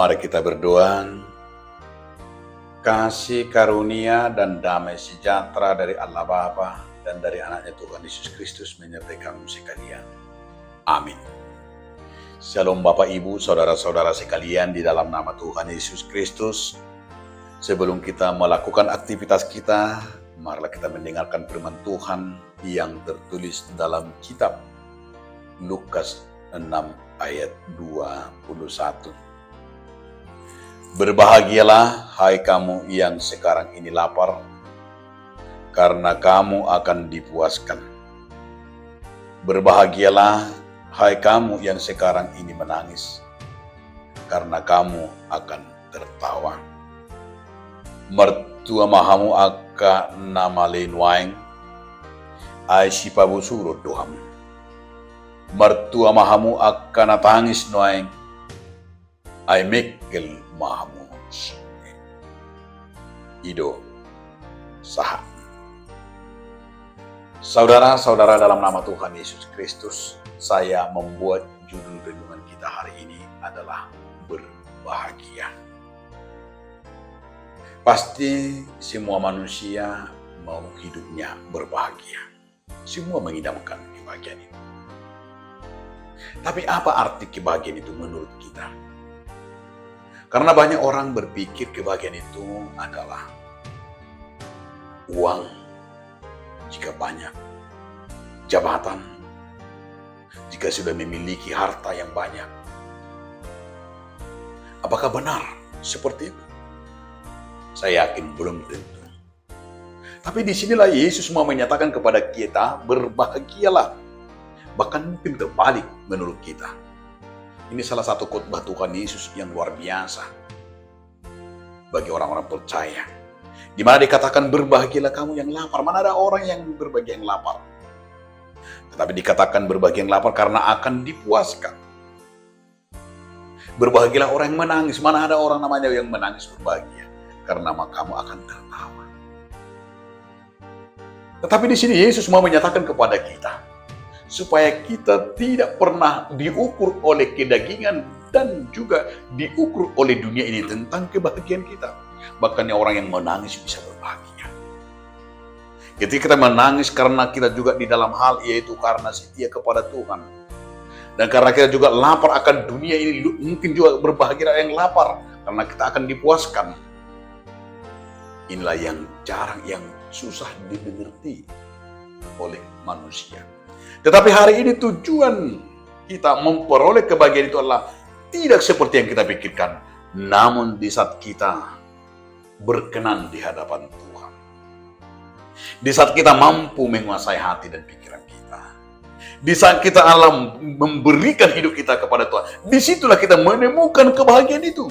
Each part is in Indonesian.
Mari kita berdoa. Kasih karunia dan damai sejahtera dari Allah Bapa dan dari anaknya Tuhan Yesus Kristus menyertai kamu sekalian. Amin. Shalom Bapak Ibu, saudara-saudara sekalian di dalam nama Tuhan Yesus Kristus. Sebelum kita melakukan aktivitas kita, marilah kita mendengarkan firman Tuhan yang tertulis dalam kitab Lukas 6 ayat 21. Berbahagialah hai kamu yang sekarang ini lapar, karena kamu akan dipuaskan. Berbahagialah hai kamu yang sekarang ini menangis, karena kamu akan tertawa. Mertua mahamu aka nama lenuaing, ai sipabusuro doham. Mertua mahamu aka natangis noaing, ai mekel mahamu. Ido saha. Saudara-saudara dalam nama Tuhan Yesus Kristus, saya membuat judul renungan kita hari ini adalah berbahagia. Pasti semua manusia mau hidupnya berbahagia. Semua mengidamkan kebahagiaan itu. Tapi apa arti kebahagiaan itu menurut kita? Karena banyak orang berpikir kebahagiaan itu adalah uang jika banyak, jabatan jika sudah memiliki harta yang banyak. Apakah benar seperti itu? Saya yakin belum tentu. Tapi disinilah Yesus mau menyatakan kepada kita, berbahagialah. Bahkan mungkin terbalik menurut kita. Ini salah satu khotbah Tuhan Yesus yang luar biasa bagi orang-orang percaya. Di mana dikatakan berbahagialah kamu yang lapar. Mana ada orang yang berbahagia yang lapar? Tetapi dikatakan berbahagia yang lapar karena akan dipuaskan. Berbahagialah orang yang menangis. Mana ada orang namanya yang menangis berbahagia? Karena kamu akan tertawa. Tetapi di sini Yesus mau menyatakan kepada kita, supaya kita tidak pernah diukur oleh kedagingan dan juga diukur oleh dunia ini tentang kebahagiaan kita. Bahkan orang yang menangis bisa berbahagia. Ketika kita menangis karena kita juga di dalam hal yaitu karena setia kepada Tuhan. Dan karena kita juga lapar akan dunia ini, mungkin juga berbahagia yang lapar karena kita akan dipuaskan. Inilah yang jarang, yang susah dimengerti oleh manusia. Tetapi hari ini tujuan kita memperoleh kebahagiaan itu adalah tidak seperti yang kita pikirkan. Namun di saat kita berkenan di hadapan Tuhan. Di saat kita mampu menguasai hati dan pikiran kita. Di saat kita memberikan hidup kita kepada Tuhan. Disitulah kita menemukan kebahagiaan itu.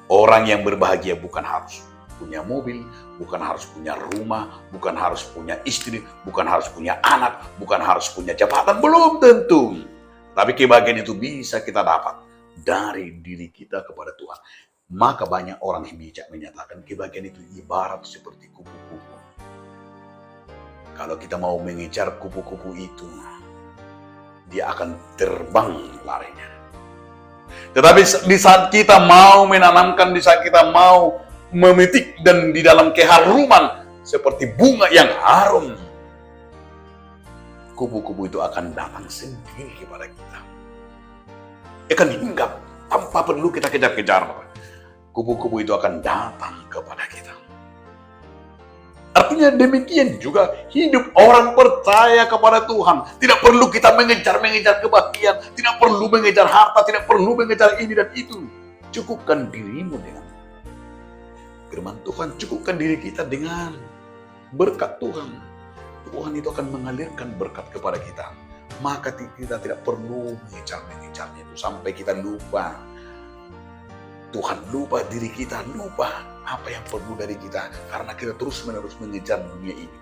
Orang yang berbahagia bukan harus punya mobil, bukan harus punya rumah, bukan harus punya istri, bukan harus punya anak, bukan harus punya jabatan, belum tentu. Tapi kebahagiaan itu bisa kita dapat dari diri kita kepada Tuhan. Maka banyak orang yang bijak menyatakan kebahagiaan itu ibarat seperti kupu-kupu. Kalau kita mau mengejar kupu-kupu itu, dia akan terbang larinya. Tetapi di saat kita mau menanamkan, di saat kita mau memetik dan di dalam keharuman seperti bunga yang harum, kupu-kupu itu akan datang sendiri kepada kita. Akan hinggap tanpa perlu kita kejar-kejar. Kupu-kupu itu akan datang kepada kita. Artinya demikian juga hidup orang percaya kepada Tuhan. Tidak perlu kita mengejar-mengejar kebahagiaan, tidak perlu mengejar harta, tidak perlu mengejar ini dan itu. Cukupkan dirimu dengan firman Tuhan, cukupkan diri kita dengan berkat Tuhan. Tuhan itu akan mengalirkan berkat kepada kita. Maka kita tidak perlu mengejar-mengejarnya itu sampai kita lupa. Tuhan lupa diri kita, lupa apa yang perlu dari kita. Karena kita terus-menerus mengejar dunia ini.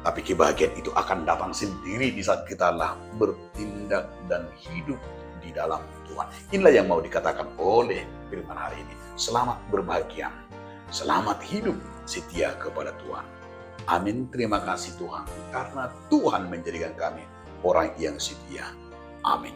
Tapi kebahagiaan itu akan datang sendiri di saat kita bertindak dan hidup di dalam Tuhan. Inilah yang mau dikatakan oleh firman hari ini. Selamat berbahagia. Selamat hidup setia kepada Tuhan. Amin. Terima kasih Tuhan. Karena Tuhan menjadikan kami orang yang setia. Amin.